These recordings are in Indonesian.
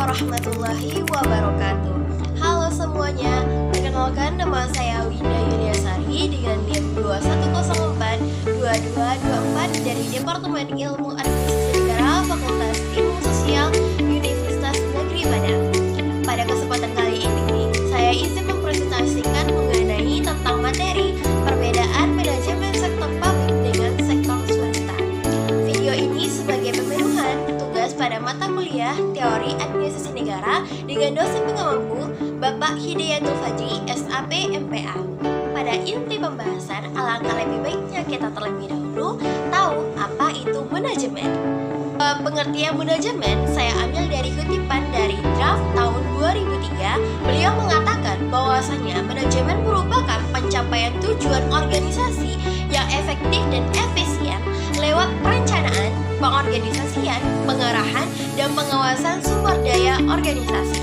warahmatullahi wabarakatuh. Halo semuanya, perkenalkan nama saya Winda Yuliasari dengan NIM 21042224 dari Departemen Ilmu Administrasi Negara Fakultas Ilmu Sosial Universitas Negeri Padang. Pada kesempatan kali ini, saya izin mempresentasikan mengenai tentang materi perbedaan manajemen sektor publik dengan sektor swasta. Video ini sebagai pemenuhan tugas pada mata kuliah Teori Administrasi Negara dengan dosen pengampu Bapak Hidayatul Fajri, SAP MPA. Pada inti pembahasan, alangkah lebih baiknya kita terlebih dahulu tahu apa itu manajemen. Pengertian manajemen saya ambil dari kutipan dari draft tahun 2003. Beliau mengatakan bahwasanya manajemen merupakan pencapaian tujuan organisasi yang efektif dan efisien lewat perencanaan, pengorganisasian, pengarahan, dan pengawasan sumber daya organisasi.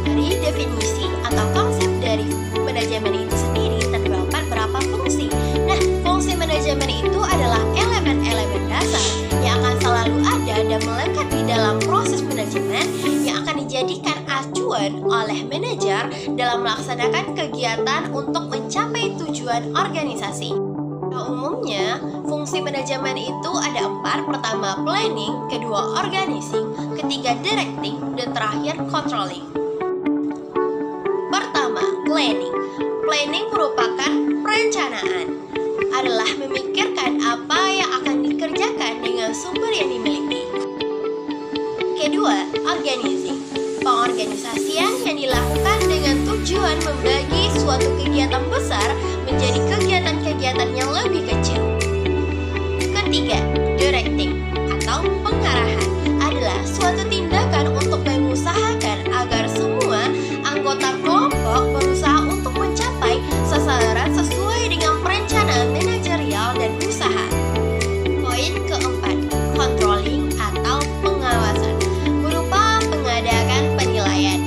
Dari definisi atau konsep dari manajemen itu sendiri terdapat beberapa fungsi. Nah, fungsi manajemen itu adalah elemen-elemen dasar yang akan selalu ada dan melekat di dalam proses manajemen yang akan dijadikan acuan oleh manajer dalam melaksanakan kegiatan untuk mencapai tujuan organisasi. Umumnya, fungsi manajemen itu ada 4. Pertama, planning, kedua, organizing, ketiga, directing, dan terakhir, controlling. Pertama, planning. Planning merupakan perencanaan, adalah memikirkan apa yang akan dikerjakan dengan sumber yang dimiliki. Kedua, organizing. Pengorganisasian yang dilakukan dengan tujuan membagi suatu kegiatan besar menjadi kegiatan-kegiatan yang lebih kecil. Ketiga, directing atau pengarahan adalah suatu tindakan untuk mengusahakan agar semua anggota kelompok berusaha untuk mencapai sasaran sesuai dengan perencanaan manajerial dan usaha. Poin keempat, controlling atau pengawasan berupa mengadakan penilaian.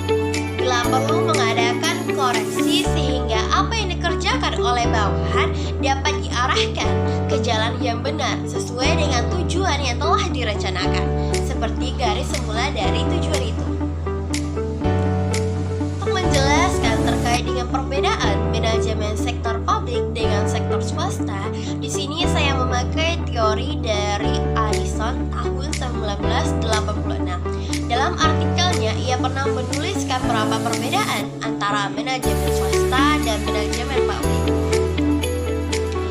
Bila perlu mengadakan koreksi sehingga apa yang dikerjakan oleh bawahan dapat diarahkan ke jalan yang benar sesuai dengan tujuan yang telah direncanakan, seperti garis semula dari tujuan itu. Untuk menjelaskan terkait dengan perbedaan manajemen sektor publik dengan sektor swasta, di sini saya memakai teori dari Allison tahun 1986. Dalam artikelnya, ia pernah menuliskan beberapa perbedaan antara manajemen swasta dan manajemen publik.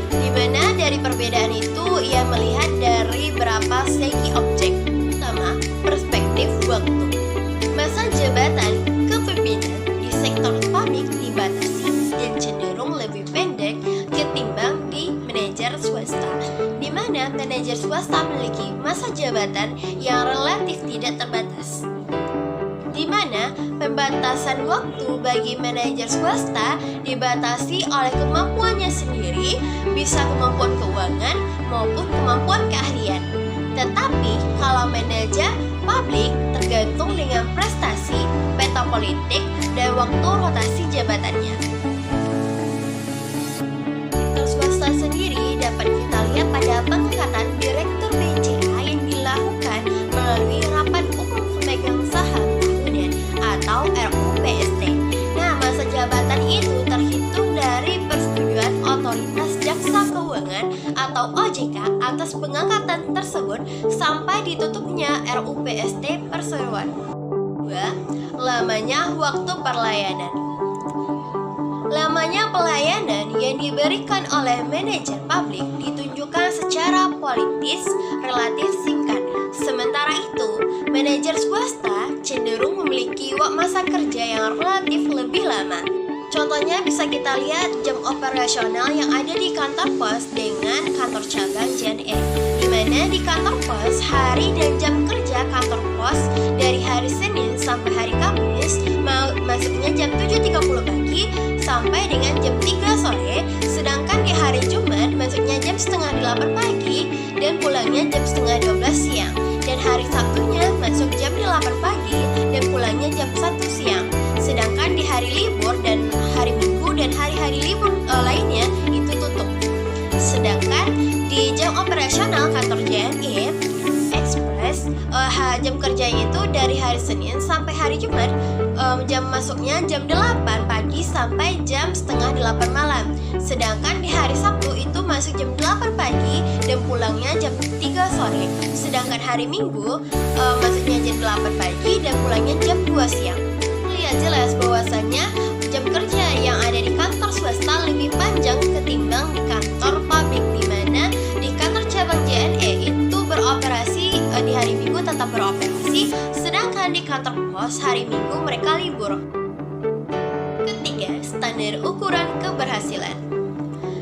Di mana dari perbedaan itu ia melihat dari beberapa segi objek. Pertama, perspektif waktu. Masa jabatan kepemimpinan di sektor publik dibatasi dan cenderung lebih pendek ketimbang di manajer swasta, di mana manajer swasta memiliki masa jabatan yang relatif tidak terbatas, di mana pembatasan waktu bagi manajer swasta dibatasi oleh kemampuannya sendiri, bisa kemampuan keuangan maupun kemampuan keahlian. Tetapi kalau manajer publik tergantung dengan prestasi, peta politik, dan waktu rotasi jabatannya. Sektor swasta sendiri dapat kita lihat pada pengangkatan Direktur BCA yang dilakukan melalui Rapat Umum Pemegang Saham Tahunan atau RUPST. Nah, masa jabatan itu terhitung dari persetujuan Otoritas Jasa Keuangan atau OJK atas pengangkatan tersebut sampai ditutupnya RUPST perseroan. 2. Lamanya waktu perlayanan. Lamanya pelayanan yang diberikan oleh manajer publik ditunjukkan secara politis relatif singkat. Sementara itu, manajer swasta cenderung memiliki masa kerja yang relatif lebih lama. Contohnya bisa kita lihat jam operasional yang ada di kantor pos dengan kantor cabang JNE, di mana di kantor pos hari dan jam kerja kantor pos dari hari Senin sampai hari Kamis masuknya jam 7.30 pagi sampai dengan jam 3 sore, sedangkan di hari Jumat masuknya jam setengah 8 pagi dan pulangnya jam setengah 12 siang, dan hari Sabtunya masuk jam 8 pagi dan pulangnya jam 1 siang. Sedangkan di hari libur dan hari Minggu dan hari-hari libur lainnya itu tutup. Sedangkan di jam operasional kantor JNE Express jam kerja kerjanya itu dari hari Senin sampai hari Jumat. Jam masuknya jam 8 pagi sampai jam setengah 8 malam. Sedangkan di hari Sabtu itu masuk jam 8 pagi dan pulangnya jam 3 sore. Sedangkan hari Minggu masuknya jam 8 pagi dan pulangnya jam 2 siang. Lihat jelas bahwasannya jam kerja yang ada di kantor swasta lebih panjang ketimbang di kantor publik, di mana di kantor cabang JNE itu beroperasi di hari Minggu tetap beroperasi, sedangkan di kantor pos hari Minggu mereka libur. Ketiga, standar ukuran keberhasilan.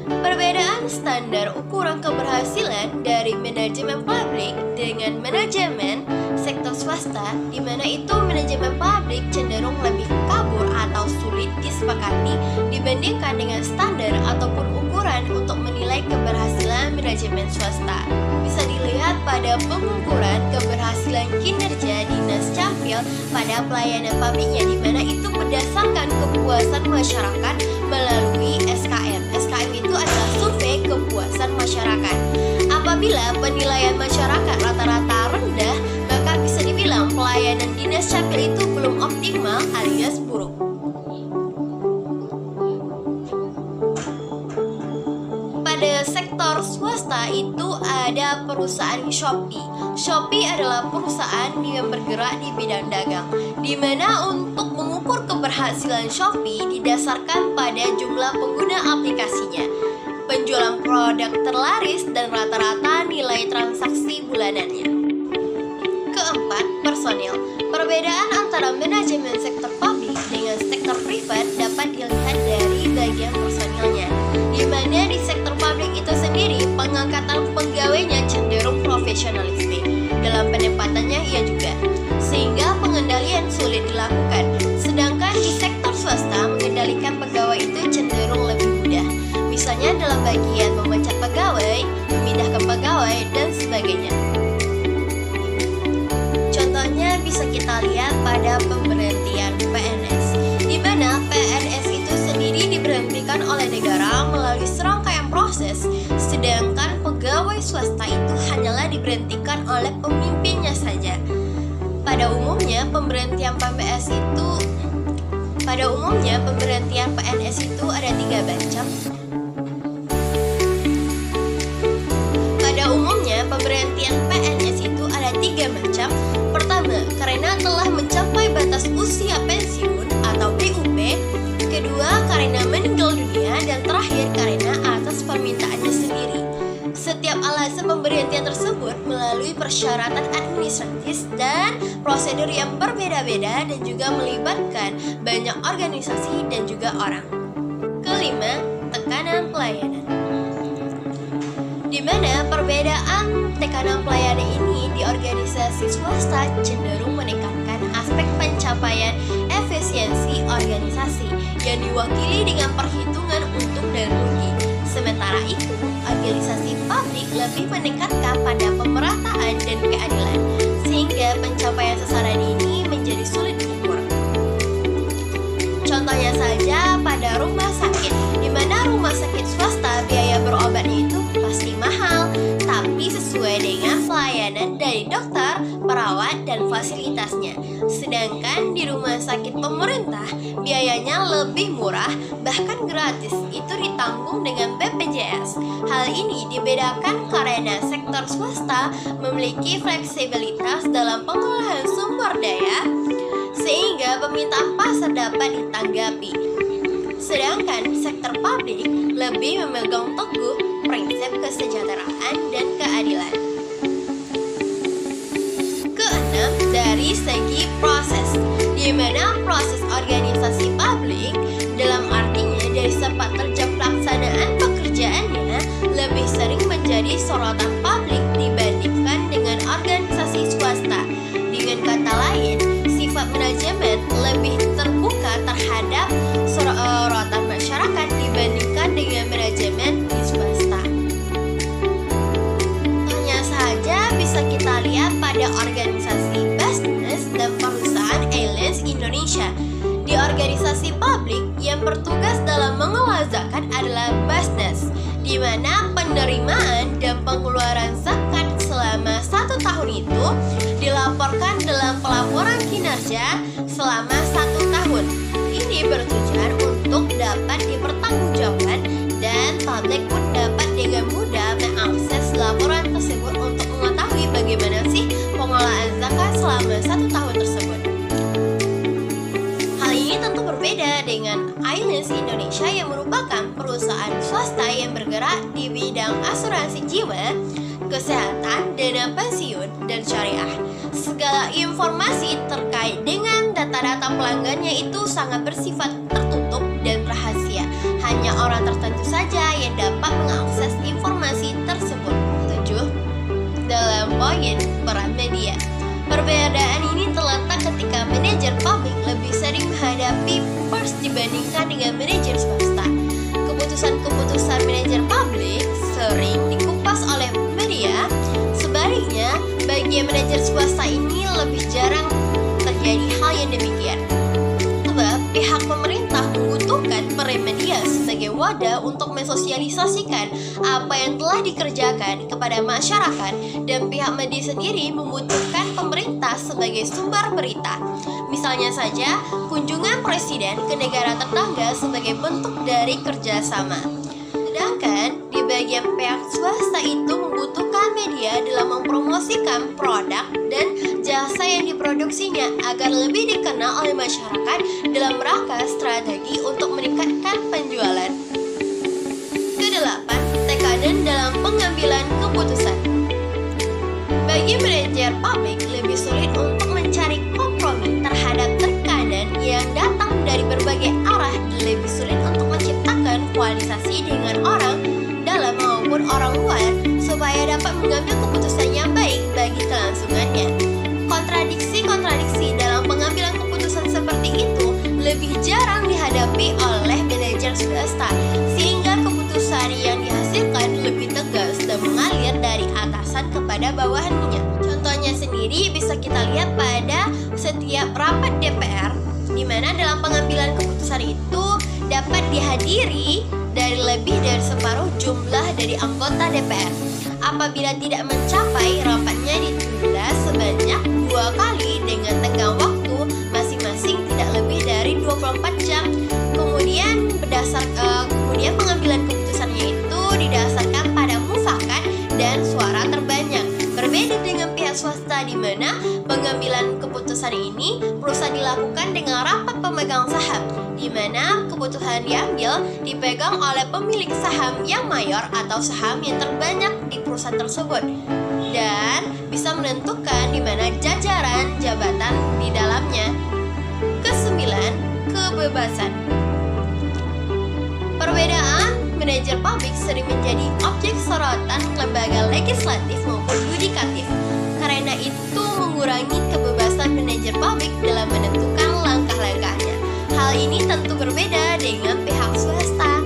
Perbedaan standar ukuran keberhasilan dari manajemen publik dengan manajemen sektor swasta, di mana itu manajemen publik cenderung lebih kabur atau sulit disepakati dibandingkan dengan standar ataupun ukuran untuk menilai keberhasilan manajemen swasta. Bisa dilihat pada pengukuran keberhasilan kinerja Dinas Capil pada pelayanan publiknya, di mana itu berdasarkan kepuasan masyarakat melalui SKM. SKM itu adalah survei kepuasan masyarakat. Apabila penilaian masyarakat rata-rata rendah, maka bisa dibilang pelayanan Dinas Capil itu belum optimal alias buruk. Pada sektor swasta itu ada perusahaan Shopee. Shopee adalah perusahaan yang bergerak di bidang dagang, di mana untuk mengukur keberhasilan Shopee didasarkan pada jumlah pengguna aplikasinya, penjualan produk terlaris, dan rata-rata nilai transaksi bulanannya. Keempat, personil. Perbedaan antara manajemen sektor publik dengan sektor privat dapat dilihat dari bagian personilnya, di mana di sektor publik itu sendiri pengangkatan pegawainya cenderung profesionalisme dalam penempatannya ia juga, sehingga pengendalian sulit dilakukan. Sedangkan di sektor swasta mengendalikan pegawai itu cenderung lebih mudah, misalnya dalam bagian memecat pegawai, memindahkan pegawai, dan sebagainya. Contohnya bisa kita lihat pada pemberhentian PNS, di mana PNS itu sendiri diberhentikan oleh negara melalui serangkaian proses, sedangkan pegawai swasta itu hanyalah diberhentikan oleh pemimpinnya saja. Pada umumnya pemberhentian PNS itu ada 3 macam. Pemberhentian PNS itu ada 3 macam. Pertama, karena telah mencapai batas usia pensiun atau BUP. Kedua, karena meninggal dunia. Dan terakhir, karena atas permintaannya sendiri. Setiap alasan pemberhentian tersebut melalui persyaratan administratif dan prosedur yang berbeda-beda dan juga melibatkan banyak organisasi dan juga orang. Kelima, tekanan pelayanan, di mana perbedaan tekanan pelayanan ini di organisasi swasta cenderung menekankan aspek pencapaian efisiensi organisasi yang diwakili dengan perhitungan untung dan rugi. Sementara itu, organisasi publik lebih menekankan pada pemerataan dan keadilan, sehingga pencapaian sasaran ini menjadi sulit diukur. Contohnya saja pada rumah sakit, di mana rumah sakit swasta biaya berobatnya itu pasti mahal, tapi sesuai dengan pelayanan dari dokter, perawat, dan fasilitasnya. Sedangkan di rumah sakit pemerintah biayanya lebih murah, bahkan gratis, itu ditanggung dengan BPJS. Hal ini dibedakan karena sektor swasta memiliki fleksibilitas dalam pengolahan sumber daya, sehingga permintaan pasar dapat ditanggapi. Sedangkan sektor publik lebih memegang teguh prinsip kesejahteraan dan keadilan. Keenam, dari segi proses, di mana proses organisasi publik dalam artinya dari sepak terjang pelaksanaan pekerjaannya lebih sering menjadi sorotan publik dibandingkan dengan organisasi swasta. Dengan kata lain, sifat manajemen lebih terbuka terhadap sorotan masyarakat dibandingkan dengan manajemen di swasta. Hanya saja bisa kita lihat pada organisasi bisnis dan perusahaan airlines Indonesia. Di organisasi publik yang bertugas dalam mengelola zakat adalah Basnas, di mana penerimaan dan pengeluaran zakat selama 1 tahun itu dilaporkan dalam pelaporan kinerja selama 1 tahun. Ini bertujuan untuk dapat dipertanggungjawabkan dan publik pun dapat dengan mudah mengakses laporan tersebut untuk mengetahui bagaimana sih pengelolaan zakat selama 1 tahun tersebut. Hal ini tentu berbeda dengan Allianz Indonesia yang merupakan perusahaan swasta yang bergerak di bidang asuransi jiwa, kesehatan, dana pensiun, dan syariah. Segala informasi terkait dengan data-data pelanggannya itu sangat bersifat tertutup dan rahasia. Hanya orang tertentu saja yang dapat mengakses informasi tersebut. 7. Dalam poin peran media. Perbedaan ini terletak ketika manajer publik lebih sering menghadapi pers dibandingkan dengan manajer swasta. Keputusan-keputusan manajer publik sering dikupas oleh media. Sebaliknya, bagi manajer swasta ini lebih jarang terjadi hal yang demikian. Sebab pihak pemerintah membutuhkan peran media sebagai wadah untuk mensosialisasikan apa yang telah dikerjakan kepada masyarakat, dan pihak media sendiri membutuhkan pemerintah sebagai sumber berita. Misalnya saja, kunjungan presiden ke negara tetangga sebagai bentuk dari kerjasama. Sedangkan di bagian pihak swasta itu membutuhkan media dalam mempromosikan produk dan jasa yang diproduksinya agar lebih dikenal oleh masyarakat dalam rangka strategi untuk meningkatkan penjualan. Kedelapan, tekanan dalam pengambilan keputusan. Bagi manajer publik lebih sulit untuk mencari kompromi terhadap tekanan yang datang dari berbagai arah, lebih sulit untuk menciptakan koalisasi dengan orang dalam maupun orang luar supaya dapat mengambil keputusan yang baik bagi kelangsungannya. Kontradiksi-kontradiksi dalam pengambilan keputusan seperti itu lebih jarang dihadapi oleh manajer swasta, sehingga keputusan yang dihasilkan lebih tegas dan mengalir dari atasan kepada bawahannya. Contohnya sendiri bisa kita lihat pada setiap rapat DPR, di mana dalam pengambilan keputusan itu dapat dihadiri dari lebih dari separuh jumlah dari anggota DPR. Apabila tidak mencapai, rapatnya ditunda sebanyak 2 kali dengan tenggang waktu masing-masing tidak lebih dari 24 jam. Kemudian pengambilan keputusannya itu didasarkan pada mufakat dan suara terbanyak. Berbeda dengan pihak swasta di mana pengambilan keputusan ini berusaha dilakukan dengan rapat pemegang saham, di mana keputusan diambil dipegang oleh pemilik saham yang mayor atau saham yang terbanyak di perusahaan tersebut, dan bisa menentukan di mana jajaran jabatan di dalamnya. Kesembilan, kebebasan. Perbedaan manajer publik sering menjadi objek sorotan lembaga legislatif maupun yudikatif. Karena itu mengurangi kebebasan manajer publik dalam menentukan langkah-langkahnya. Hal ini tentu berbeda dengan pihak swasta.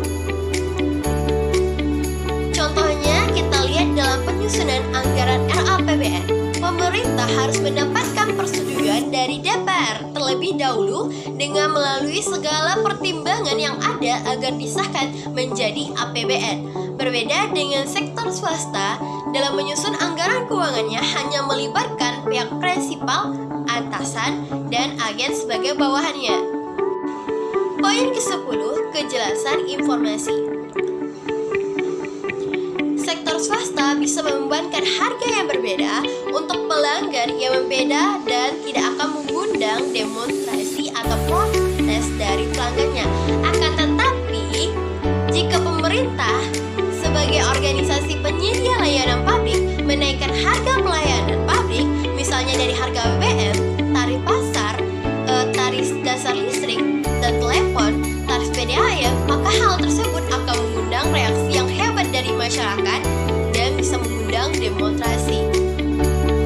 Contohnya kita lihat dalam penyusunan anggaran RAPBN. Pemerintah harus mendapatkan persetujuan dari DPR terlebih dahulu dengan melalui segala pertimbangan yang ada agar disahkan menjadi APBN. Berbeda dengan sektor swasta, dalam menyusun anggaran keuangannya hanya melibatkan pihak prinsipal, atasan, dan agen sebagai bawahannya. Poin ke-10, kejelasan informasi. Sektor swasta bisa membebankan harga yang berbeda untuk pelanggan yang berbeda dan tidak akan mengundang demonstrasi atau protes dari pelanggannya. Akan tetapi, jika pemerintah sebagai organisasi penyedia layanan publik menaikkan harga pelayanan publik, misalnya dari harga BBM, tarif pasar, tarif dasar listrik, dan telepon, tarif PDAM, maka hal tersebut akan mengundang reaksi yang hebat dari masyarakat dan bisa mengundang demonstrasi.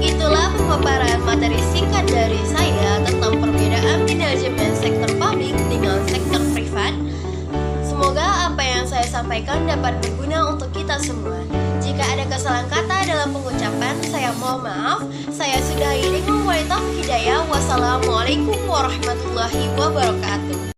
Itulah pemaparan materi singkat dari saya tentang perbedaan manajemen sektor publik dengan sektor privat. Semoga apa yang saya sampaikan dapat berguna untuk kita semua. Jika ada kesalahan kata dalam pengucapan, saya mohon maaf. Saya sudahi dengan wabillahi taufiq hidayah. Wassalamualaikum warahmatullahi wabarakatuh.